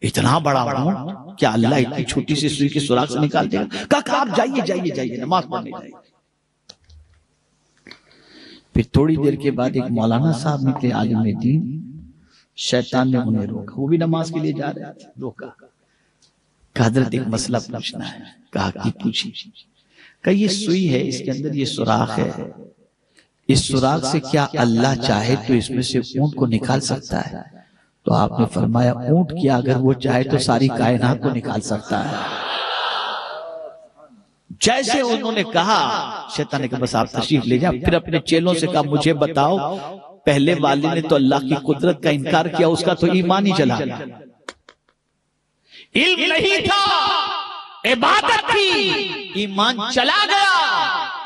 اتنا بڑا اونٹ کیا اللہ اتنی چھوٹی سی سوئی کے سوراخ سے نکال دے گا؟ کہا آپ جائیے نماز پڑھنے جائیے۔ پھر تھوڑی دیر کے بعد ایک مولانا صاحب نکلے، عالم دین، شیطان نے انہیں روکا، وہ بھی نماز کے لیے جا رہے تھے، روکا، کہا حضرت ایک مسئلہ پوچھنا ہے۔ کہا کہ پوچھی۔ کہ یہ سوئی ہے، اس کے اندر یہ سوراخ ہے، اس سوراخ سے کیا اللہ چاہے تو اس میں سے اونٹ کو نکال سکتا ہے؟ تو آپ نے فرمایا اونٹ کیا اگر وہ چاہے تو ساری کائنات کو نکال سکتا ہے۔ جیسے انہوں نے کہا، شیطان نے کہا بس آپ تشریف لے جائیں۔ پھر اپنے چیلوں سے کہا مجھے بتاؤ، پہلے والے نے تو اللہ کی قدرت کا انکار کیا، اس کا تو ایمان ہی چلا گیا۔ علم نہیں تھا، عبادت تھی، ایمان چلا گیا۔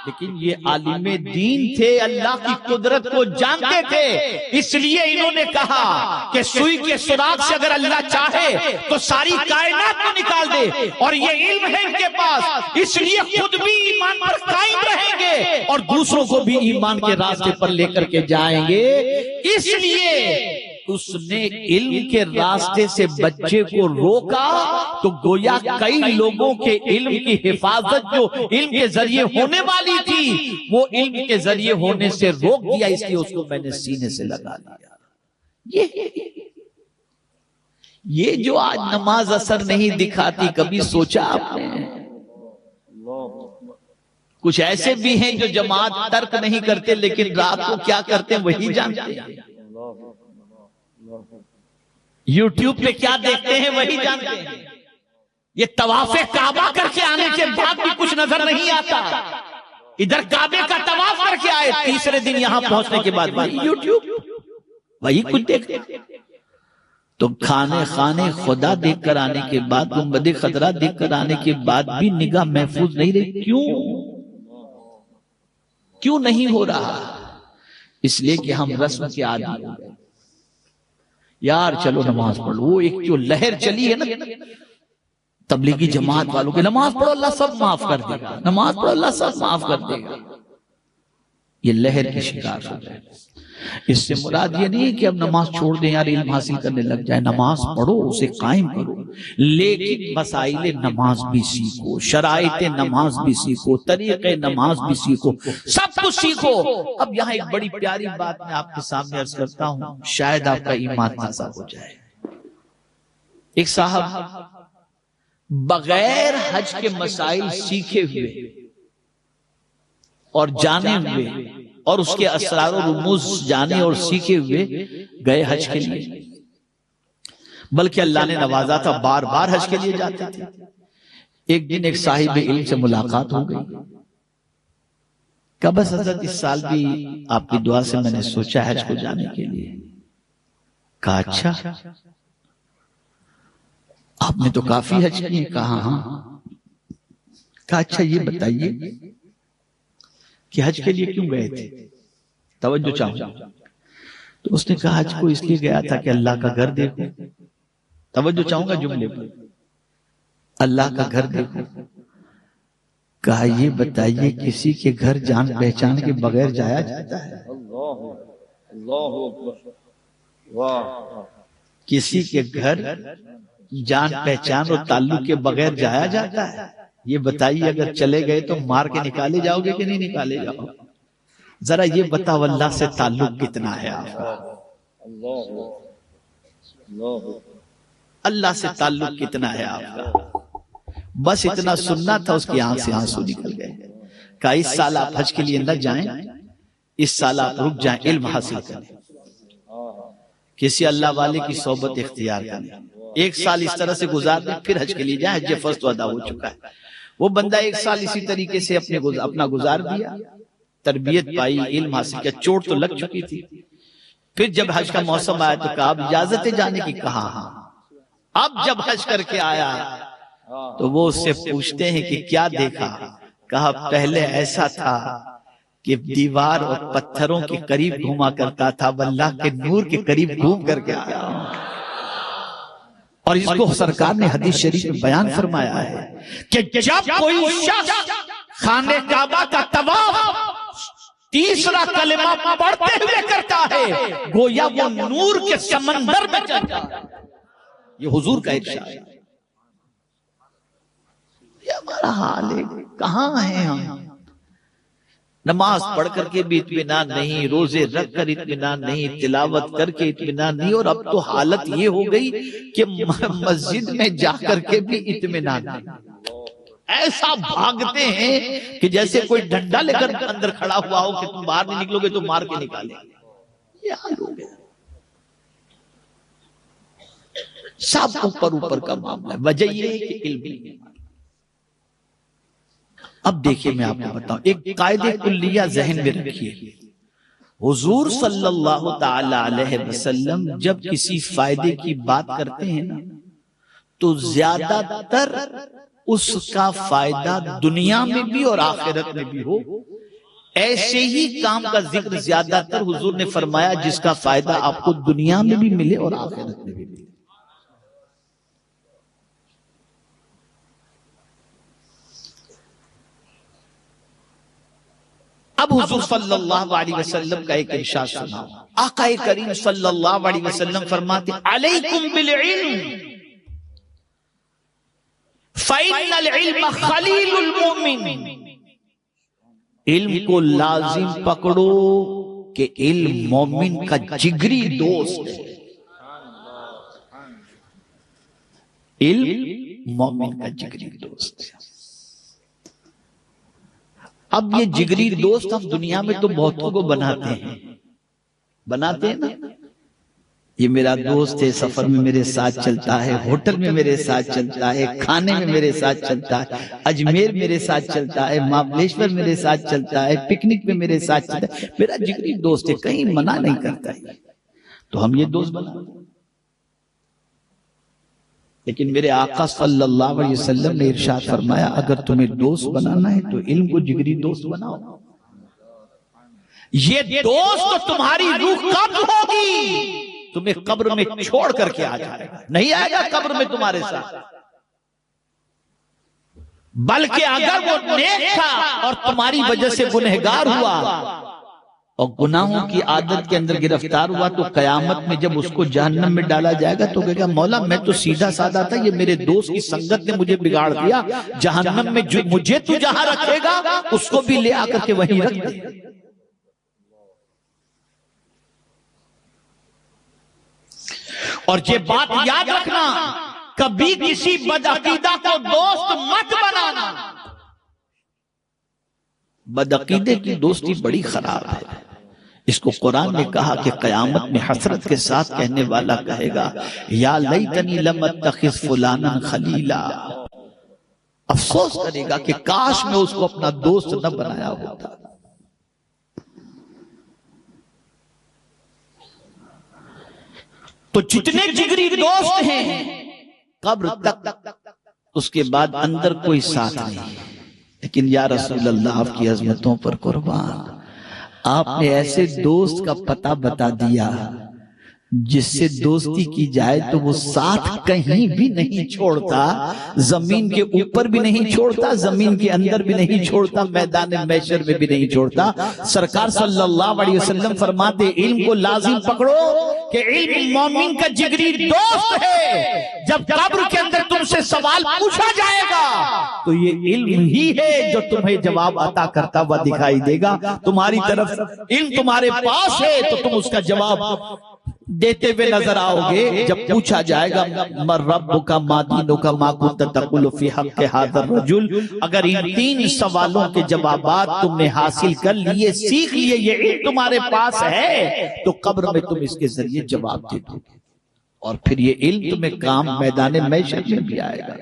لیکن یہ عالم دین تھے، اللہ کی قدرت کو جانتے تھے، اس لیے انہوں نے کہا کہ سوئی کے سوراخ سے اگر اللہ چاہے تو ساری کائنات کو نکال دے، اور یہ علم ہے ان کے پاس، اس لیے خود بھی ایمان پر قائم رہیں گے اور دوسروں کو بھی ایمان کے راستے پر لے کر کے جائیں گے۔ اس لیے اس نے علم کے راستے سے بچے کو روکا، تو گویا کئی لوگوں کے علم کی حفاظت جو علم کے ذریعے ہونے والی تھی، وہ علم کے ذریعے ہونے سے روک دیا، اس لیے اس کو میں نے سینے سے لگا لیا۔ یہ جو آج نماز اثر نہیں دکھاتی، کبھی سوچا آپ نے؟ کچھ ایسے بھی ہیں جو جماعت ترک نہیں کرتے، لیکن رات کو کیا کرتے ہیں وہی جانتے ہیں، یوٹیوب پہ کیا دیکھتے ہیں وہی جانتے ہیں۔ یہ طواف کعبہ کر کے آنے کے بعد بھی کچھ نظر نہیں آتا، ادھر کعبے کا طواف کر کے آئے، تیسرے دن یہاں پہنچنے کے بعد وہی یوٹیوب، وہی کچھ دیکھتے۔ تو خانے خدا دیکھ کر آنے کے بعد، گنبد خضرا دیکھ کر آنے کے بعد بھی نگاہ محفوظ نہیں رہی۔ کیوں نہیں ہو رہا؟ اس لیے کہ ہم رسم کے عادی ہو گئے۔ یار چلو نماز پڑھ لو، وہ ایک جو لہر چلی ہے نا تبلیغی جماعت والوں کے، نماز پڑھو اللہ سب معاف کر دے گا، نماز پڑھو اللہ سب معاف کر دے گا، یہ لہر کی شکار ہو جائے. اس سے مراد یہ نہیں کہ اب نماز چھوڑ دیں یار علم حاصل کرنے لگ جائے. نماز پڑھو، اسے قائم کرو، لیکن مسائل نماز بھی سیکھو، شرائط نماز بھی سیکھو، طریقے نماز بھی سیکھو، سب کچھ سیکھو. اب یہاں ایک بڑی پیاری بات میں آپ کے سامنے عرض کرتا ہوں، شاید آپ کا ایمان تازہ ہو جائے. ایک صاحب بغیر حج کے مسائل سیکھے ہوئے اور جانے ہوئے اور اس کے اسرار و رموز جانے اور سیکھے ہوئے گئے حج کے لیے، بلکہ اللہ نے نوازا تھا، بار بار حج کے لیے جاتے تھے. ایک دن ایک صاحب علم سے ملاقات ہو گئی. کہا بس حضرت اس سال بھی آپ کی دعا سے میں نے سوچا حج کو جانے کے لیے. کہا اچھا، آپ نے تو کافی حج کیے. کہا ہاں. کہا اچھا یہ بتائیے کہ حج کے لیے کیوں گئے تھے؟ توجہ چاہوں. تو اس نے کہا حج کو اس لیے گیا تھا کہ اللہ کا گھر دیکھو. توجہ چاہوں گا جملے پر، اللہ کا گھر دیکھو. کہا یہ بتائیے کسی کے گھر جان پہچان کے بغیر جایا جاتا ہے؟ کسی کے گھر جان پہچان اور تعلق کے بغیر جایا جاتا ہے؟ یہ بتائیے اگر چلے گئے تو مار کے نکالے جاؤ گے کہ نہیں نکالے جاؤ؟ ذرا یہ بتاؤ اللہ سے تعلق کتنا ہے آپ کا؟ اللہ سے تعلق کتنا ہے آپ کا؟ بس اتنا سننا تھا، اس کی آنکھ سے آنسو نکل گئے. کہا اس سال آپ حج کے لیے نہ جائیں، اس سال آپ رک جائیں، علم حاصل کریں، کسی اللہ والے کی صحبت اختیار کریں. ایک سال اس طرح سے گزار دیں، پھر حج کے لیے جائیں. حج فرض تو ادا ہو چکا ہے. وہ بندہ ایک سال اسی طریقے سے اپنا گزار دیا، تربیت پائی، علم حاصل کیا. چوٹ تو لگ چکی تھی. پھر جب حج کا موسم آیا تو کہا اب اجازت ہے جانے کی؟ کہا ہاں. اب جب حج کر کے آیا تو وہ اس سے پوچھتے ہیں کہ کیا دیکھا؟ کہا پہلے ایسا تھا کہ دیوار اور پتھروں کے قریب گھوما کرتا تھا، اللہ کے نور کے قریب گھوم کر کے آیا. اور اس کو سرکار نے حدیث شریف میں بیان فرمایا ہے کہ جب کوئی شخص خانہ کعبہ کا طواف تیسرا کلمہ پڑھتے ہوئے کرتا ہے گویا وہ نور کے سمندر میں چلتا ہے. یہ حضور کا ارشاد ہے. یہ ہمارا حال ہے. کہاں ہیں ہم؟ نماز پڑھ کر کے بھی اطمینان نہیں، روزے رکھ کر اطمینان نہیں، تلاوت کر کے اطمینان نہیں، اور اب تو حالت یہ ہو گئی کہ مسجد میں جا کر کے بھی اطمینان نہیں. ایسا بھاگتے ہیں کہ جیسے کوئی ڈنڈا لے کر اندر کھڑا ہوا ہو کہ تم باہر نہیں نکلو گے تو مار کے نکالے. یہ حال ہو گیا. سب اوپر کا معاملہ ہے. وجہ یہ ہے کہ علم نہیں. اب دیکھیں میں آپ کو بتاؤں، ایک قاعدہ کلیہ ذہن میں رکھیے. حضور صلی اللہ تعالی علیہ وسلم جب کسی فائدے کی بات کرتے ہیں نا تو زیادہ تر اس کا فائدہ دنیا میں بھی اور آخرت میں بھی ہو. ایسے ہی کام کا ذکر زیادہ تر حضور نے فرمایا جس کا فائدہ آپ کو دنیا میں بھی ملے اور آخرت میں بھی ملے. اب حضور صلی اللہ علیہ وسلم کا ایک ارشاد سنا. آقا کریم صلی اللہ علیہ وسلم فرماتے علیکم بالعلم فإن العلم خلیل المؤمن. علم کو لازم پکڑو کہ علم مومن کا جگری دوست ہے. علم مومن کا جگری دوست ہے. اب یہ جگری دوست ہم دنیا میں تو بہتوں کو بناتے ہیں نا. یہ میرا دوست ہے، سفر میں میرے ساتھ چلتا ہے، ہوٹل میں میرے ساتھ چلتا ہے، کھانے میں میرے ساتھ چلتا ہے، اجمیر میرے ساتھ چلتا ہے، مہابلیشور میرے ساتھ چلتا ہے، پکنک میں میرے ساتھ چلتا ہے. میرا جگری دوست ہے، کہیں منع نہیں کرتا ہے. تو ہم یہ دوست بناتے ہیں. لیکن میرے آقا صلی اللہ علیہ وسلم نے ارشاد فرمایا اگر تمہیں دوست بنانا ہے تو علم کو جگری دوست بناؤ. یہ دوست تو تمہاری روح قبض ہوگی، تمہیں قبر میں چھوڑ کر کے آ جائے گا، نہیں آئے گا قبر میں تمہارے ساتھ. بلکہ اگر وہ نیک تھا اور تمہاری وجہ سے گنہگار ہوا اور گناہوں کی عادت کے اندر گرفتار ہوا تو قیامت میں جب اس کو جہنم میں ڈالا جائے گا تو کہے گا مولا میں تو سیدھا سادہ تھا، یہ میرے دوست کی سنگت نے مجھے بگاڑ دیا، جہنم میں مجھے تو جہاں رکھے گا اس کو بھی لے آ کر کے وہیں رکھ دے۔ اور یہ بات یاد رکھنا، کبھی کسی بدعقیدہ کو دوست مت بنانا۔ بدعقیدے کی دوستی بڑی خراب ہے۔ اس کو قرآن نے کہا کہ قیامت میں حسرت کے ساتھ کہنے والا کہے گا یا لیتنی لم اتخذ فلانا خلیلا، افسوس کرے گا کہ کاش میں اس کو اپنا دوست نہ بنایا ہوتا۔ تو جتنے جگری دوست ہیں قبر تک، اس کے بعد اندر کوئی ساتھ نہیں۔ لیکن یا رسول اللہ آپ کی عظمتوں پر قربان، آپ نے ایسے دوست کا پتہ بتا دیا جس سے دوستی کی جائے تو وہ ساتھ کہیں بھی نہیں چھوڑتا، زمین کے اوپر بھی نہیں چھوڑتا، زمین کے اندر بھی نہیں چھوڑتا، میدان محشر میں بھی نہیں چھوڑتا۔ سرکار صلی اللہ علیہ وسلم فرماتے علم کو لازم پکڑو کہ علم مومن کا جگری دوست ہے، جب قبر کے اندر تم سے سوال پوچھا جائے گا تو یہ علم ہی ہے جو تمہیں جواب عطا کرتا ہوا دکھائی دے گا۔ تمہاری طرف علم تمہارے پاس ہے تو تم اس کا جواب دیتے ہوئے نظر آؤ گے۔ جب پوچھا جائے گا من ربک ما دینک ما کنت تقول فی حق ھذا الرجل، اگر ان تین سوالوں کے جوابات تم نے حاصل کر لیے، سیکھ لیے، یہ علم تمہارے پاس ہے تو قبر میں تم اس کے ذریعے جواب دے دو، اور پھر یہ علم تمہیں کام میدان محشر میں بھی آئے گا۔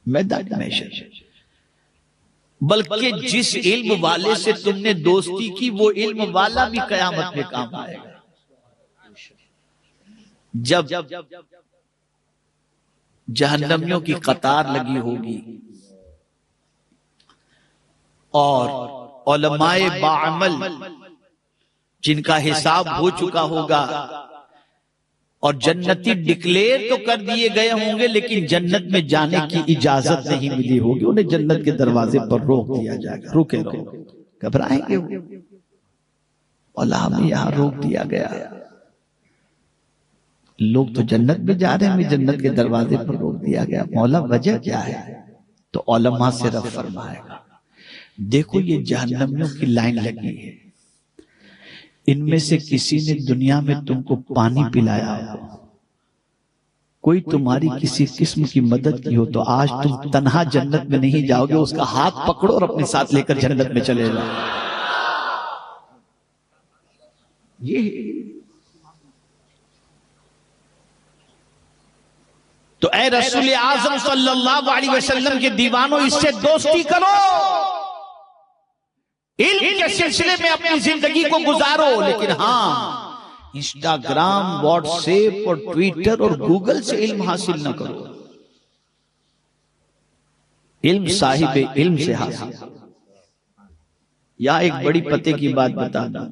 میدان محشر، بلکہ جس علم والے سے تم نے دوستی کی وہ علم والا بھی قیامت میں کام آئے گا۔ جب جہنمیوں کی قطار لگی ہوگی اور علماء باعمل جن کا حساب ہو چکا ہوگا اور جنتی ڈکلیئر تو کر دیے گئے ہوں گے لیکن جنت میں جانے کی اجازت نہیں ملی ہوگی، انہیں جنت کے دروازے پر روک دیا جائے گا، روکے رہو، گھبرائیں گے وہ، اور ہمیں یہاں روک دیا گیا، لوگ تو جنت میں جا رہے ہیں، جنت کے دروازے پر روک دیا گیا، مولا وجہ کیا ہے؟ تو علماء سے رب فرمائے گا دیکھو یہ جہنمیوں کی لائن لگی ہے، ان میں سے کسی نے دنیا میں تم کو پانی پلایا ہو، کوئی تمہاری کسی قسم کی مدد کی ہو، تو آج تم تنہا جنت میں نہیں جاؤ گے، اس کا ہاتھ پکڑو اور اپنے ساتھ لے کر جنت میں چلے جاؤ۔ یہ تو اے رسول اعظم صلی اللہ علیہ وسلم کے دیوانوں، اس سے دوستی کرو، علم کے سلسلے میں اپنی زندگی کو گزارو، لیکن ہاں انسٹاگرام، واٹس ایپ اور ٹویٹر اور گوگل سے علم حاصل نہ کرو، علم صاحب علم سے حاصل۔ یا ایک بڑی پتے کی بات بتا دوں،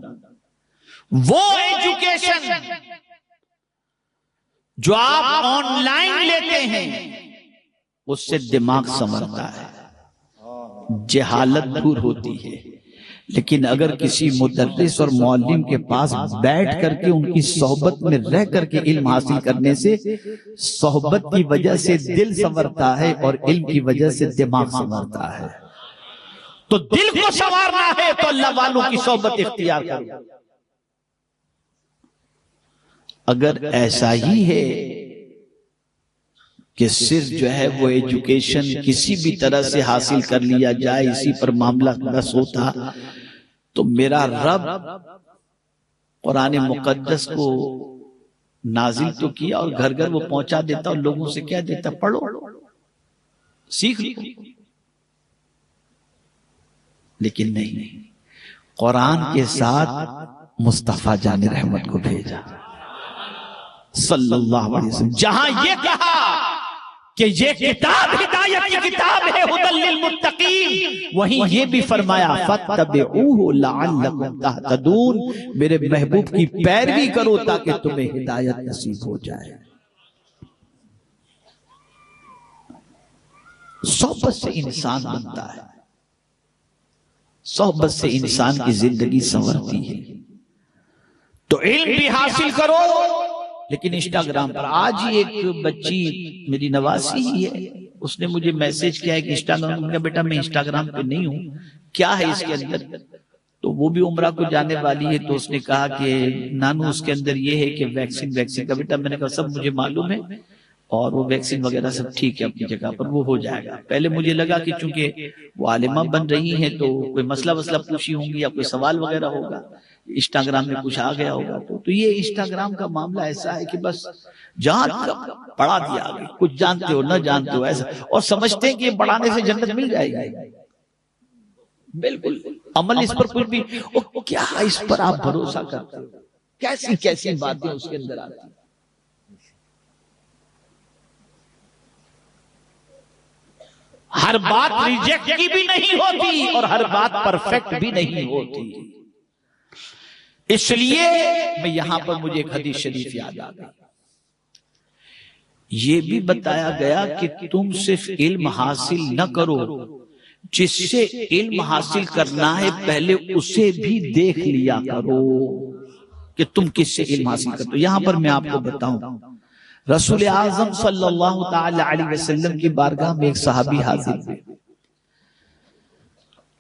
وہ ایجوکیشن جو آپ آن لائن لیتے ہیں اس سے دماغ سنورتا ہے، جہالت دور ہوتی ہے، لیکن اگر کسی مدرس اور معلم کے پاس بیٹھ کر کے ان کی صحبت میں رہ کر کے علم حاصل کرنے سے صحبت کی وجہ سے دل سنورتا ہے اور علم کی وجہ سے دماغ سنورتا ہے۔ تو دل کو سنوارنا ہے تو اللہ والوں کی صحبت اختیار کرو۔ اگر ایسا ہی ہے کہ صرف جو ہے وہ ایجوکیشن کسی بھی طرح سے حاصل کر لیا جائے، اسی پر معاملہ بس ہوتا، تو میرا رب قرآن مقدس کو نازل تو کیا اور گھر گھر وہ پہنچا دیتا اور لوگوں سے کیا دیتا، پڑھو سیکھ لو، لیکن نہیں، قرآن کے ساتھ مصطفیٰ جان رحمت کو بھیجا صلی اللہ علیہ وسلم، جہاں یہ کہا کہ یہ کتاب ہدایت کی کتاب ہے، ھدی للمتقین، وہیں یہ بھی فرمایا فاتبعوہ لعلکم تہتدون، میرے محبوب کی پیروی کرو تاکہ تمہیں ہدایت نصیب ہو جائے۔ صحبت سے انسان بنتا ہے، صحبت سے انسان کی زندگی سنورتی ہے۔ تو علم بھی حاصل کرو، لیکن انسٹاگرام پر آج ہی ایک بچی میری نواسی ہی ہے، اس نے مجھے میسج کیا ہے کہ انسٹاگرام کا، بیٹا میں انسٹاگرام پہ نہیں ہوں، کیا ہے اس کے اندر؟ تو وہ بھی عمرہ کو جانے والی ہے، تو اس نے کہا کہ نانو اس کے اندر یہ ہے کہ ویکسین کا، بیٹا میں نے کہا سب مجھے معلوم ہے، اور وہ ویکسین وغیرہ سب ٹھیک ہے اپنی جگہ پر، وہ ہو جائے گا۔ پہلے مجھے لگا کہ چونکہ وہ عالمہ بن رہی ہیں تو کوئی مسئلہ پوچھی ہوں گی یا کوئی سوال وغیرہ ہوگا، انسٹاگرام میں کچھ آ گیا ہوگا، تو یہ انسٹاگرام کا معاملہ ایسا ہے کہ بس جہاں پڑھا دیا آگے، کچھ جانتے ہو نہ جانتے ہو ایسا، اور سمجھتے ہیں کہ یہ پڑھانے سے جنت مل جائے گی۔ بالکل عمل اس پر کچھ بھی، کیا اس پر آپ بھروسہ کرتے ہو؟ کیسی کیسی باتیں اس کے اندر آتی ہیں۔ ہر بات ریجیکٹ کی بھی نہیں ہوتی اور ہر بات پرفیکٹ بھی نہیں ہوتی، اس لیے میں یہاں پر مجھے ایک حدیث شریف یاد آ گئی، یہ بھی بتایا گیا کہ تم صرف علم حاصل نہ کرو، جس سے علم حاصل کرنا ہے پہلے اسے بھی دیکھ لیا کرو کہ تم کس سے علم حاصل کرتے ہو۔ یہاں پر میں آپ کو بتاؤں، رسول اعظم صلی اللہ تعالی علیہ وسلم کی بارگاہ میں ایک صحابی حاضر ہوئے،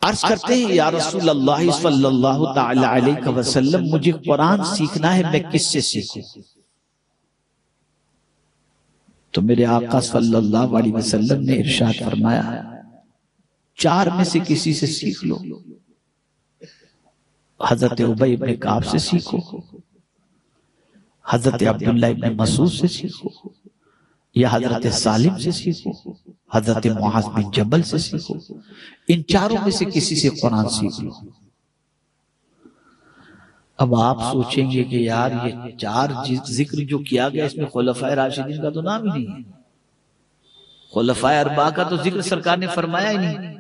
عرض کرتے ہیں یا رسول اللہ صلی اللہ تعالی علیہ وسلم مجھے قرآن سیکھنا ہے، میں کس سے سیکھوں؟ تو میرے آقا صلی اللہ علیہ وسلم نے ارشاد فرمایا 4 میں سے کسی سے سیکھ لو، حضرت ابی بن کعب سے سیکھو، حضرت عبداللہ ابن مسعود سے سیکھو، یا حضرت سالم سے سیکھو، حضرت معاذ بن جبل سے سیکھو، ان 4 میں سے کسی سے قرآن سیکھ لو۔ اب آپ سوچیں گے کہ یار یہ 4 ذکر جو کیا گیا اس میں خلفائے راشدین کا تو نام ہی نہیں ہے، خلفائے اربعہ کا تو ذکر سرکار نے فرمایا ہی نہیں،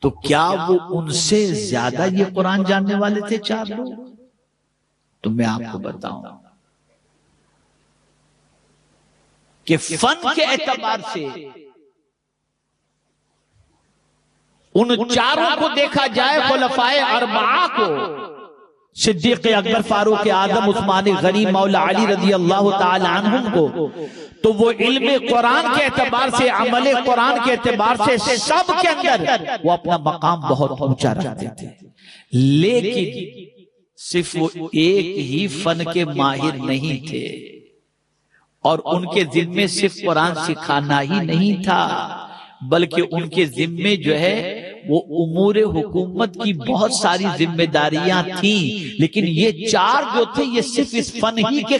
تو کیا وہ ان سے زیادہ یہ قرآن جاننے والے تھے 4 لوگ؟ تو میں آپ کو بتاؤں کہ فن کے اعتبار سے ان 4 کو دیکھا جائے، خلفائے اربعہ کو، صدیق اکبر، فاروق اعظم، عثمان غنی، مولا علی رضی اللہ تعالی عنہم کو، تو وہ علم قرآن کے اعتبار سے، عمل قرآن کے اعتبار سے سب کے اندر وہ اپنا مقام بہت اونچا رکھتے تھے، لیکن صرف وہ ایک ہی فن کے ماہر نہیں تھے، اور ان کے ذمے صرف قرآن سکھانا ہی نہیں تھا، بلکہ ان کے ذمے جو ہے وہ امور حکومت کی بہت ساری ذمہ داریاں تھیں، لیکن یہ 4 جو تھے یہ صرف اس فن ہی کے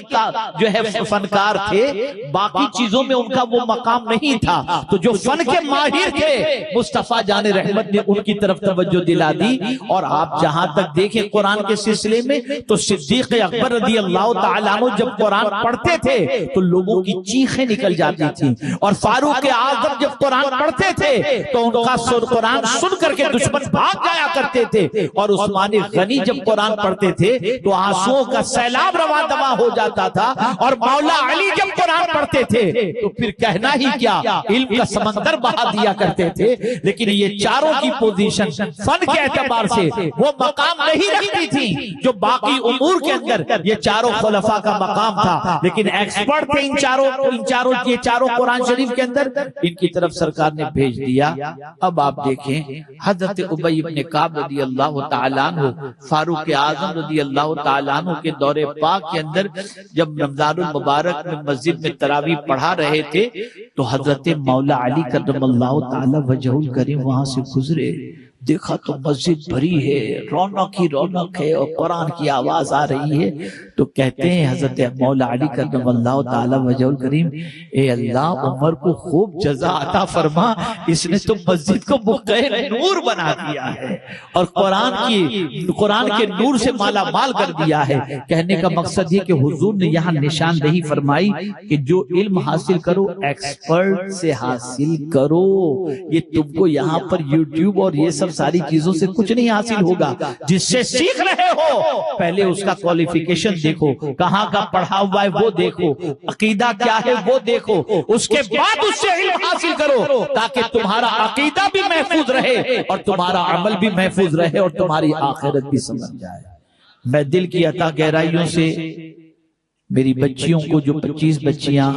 جو ہے فنکار تھے، باقی چیزوں میں ان کا وہ مقام نہیں تھا۔ تو جو فن کے ماہر تھے مصطفیٰ جان رحمت نے ان کی طرف توجہ دلا دی، اور آپ جہاں تک دیکھیں قرآن کے سلسلے میں تو صدیق اکبر رضی اللہ تعالیٰ عنہ جب قرآن پڑھتے تھے تو لوگوں کی چیخیں نکل جاتی تھیں، اور فاروق اعظم جب قرآن پڑھتے تھے تو ان کا قرآن سن کر کے دشمن بھاگ جایا کرتے تھے، اور عثمان غنی جب قرآن پڑھتے تھے تو آنسوؤں کا سیلاب رواں دواں ہو جاتا تھا، اور مولا علی جب قرآن پڑھتے تھے تو پھر کہنا ہی کیا، علم کا سمندر بہا دیا کرتے تھے۔ لیکن یہ 4 کی پوزیشن فن کے اعتبار سے وہ مقام نہیں رکھتی تھی جو باقی امور کے اندر یہ 4 خلفاء کا مقام تھا، لیکن ایکسپرٹ تھے ان چاروں قرآن شریف کے اندر، ان کی طرف سرکار نے بھیج دیا۔ اب آپ دیکھیں حضرت ابی بن کعب رضی اللہ تعالیٰ عنہ، فاروق اعظم رضی اللہ تعالیٰ عنہ کے دور پاک کے اندر جب رمضان المبارک میں مسجد میں تراویح پڑھا رہے تھے تو حضرت مولا علی کرم اللہ تعالیٰ وجہ الکریم وہاں سے گزرے، دیکھا تو مسجد بھری ہے، رونق ہی رونق ہے، اور قرآن کی آواز آ رہی ہے، تو کہتے ہیں حضرت مولا علی کرم اللہ تعالی وجہ الکریم، اے اللہ عمر کو خوب جزا عطا فرما، اس نے تو مسجد کو بقعہ نور بنا دیا ہے اور قرآن کے نور سے مالا مال کر دیا ہے۔ کہنے کا مقصد یہ کہ حضور نے یہاں نشاندہی فرمائی کہ جو علم حاصل کرو ایکسپرٹ سے حاصل کرو، یہ تم کو یہاں پر یوٹیوب اور یہ سب ساری چیزوں سے کچھ نہیں حاصل ہوگا، جس سے سیکھ رہے ہو پہلے اس کا کوالیفیکیشن دیکھو، کہاں کا پڑھا ہوا ہے وہ دیکھو، عقیدہ کیا ہے وہ دیکھو، اس کے بعد اس سے علم حاصل کرو تاکہ تمہارا عقیدہ بھی محفوظ رہے اور تمہارا عمل بھی محفوظ رہے اور تمہاری آخرت بھی سمجھ جائے۔ میں دل کی عطا گہرائیوں سے میری بچیوں کو، جو 25 بچیاں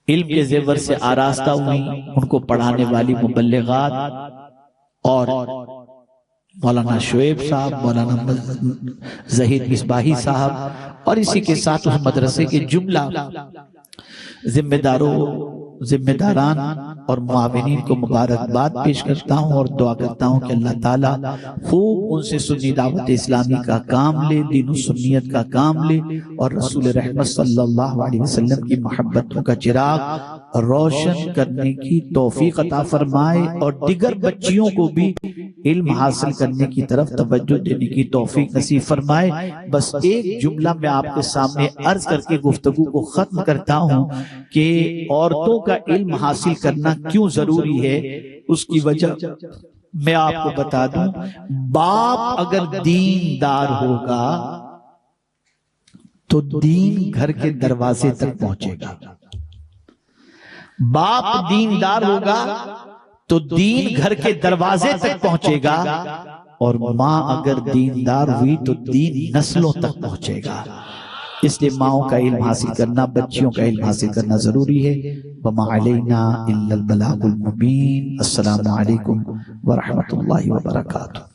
علم کے زیور سے آراستہ ہوئی، ان کو پڑھانے والی مبلغات اور مولانا شعیب صاحب، مولانا زہید مصباحی صاحب، اور اسی کے ساتھ اس مدرسے کے جملہ ذمہ داران اور معاونین کو مبارکباد پیش کرتا ہوں اور دعا کرتا ہوں کہ اللہ تعالیٰ خوب ان سے سنی دعوت اسلامی کا کام لے، دین و سنیت کا کام لے، اور رسول رحمت صلی اللہ علیہ وسلم کی محبتوں کا چراغ روشن کرنے کی توفیق عطا فرمائے، اور دیگر بچیوں کو بھی علم حاصل کرنے کی طرف توجہ دینے کی توفیق نصیب فرمائے۔ بس ایک جملہ میں آپ کے سامنے عرض کر کے گفتگو کو ختم کرتا ہوں کہ عورتوں کا علم حاصل کرنا کیوں ضروری ہے۔ اس کی وجہ میں آپ کو بتا دوں، باپ اگر دیندار ہوگا تو دین گھر کے دروازے تک پہنچے گا، باپ دیندار ہوگا تو دین گھر کے دروازے تک پہنچے گا، اور ماں اگر دیندار ہوئی تو دین نسلوں تک پہنچے گا۔ اس لیے ماؤں کا علم حاصل کرنا، بچیوں کا علم حاصل کرنا ضروری ہے۔ وَمَا عَلَيْنَا إِلَّا الْبَلَاغُ الْمُبِينُ۔ السلام علیکم ورحمۃ اللہ وبرکاتہ۔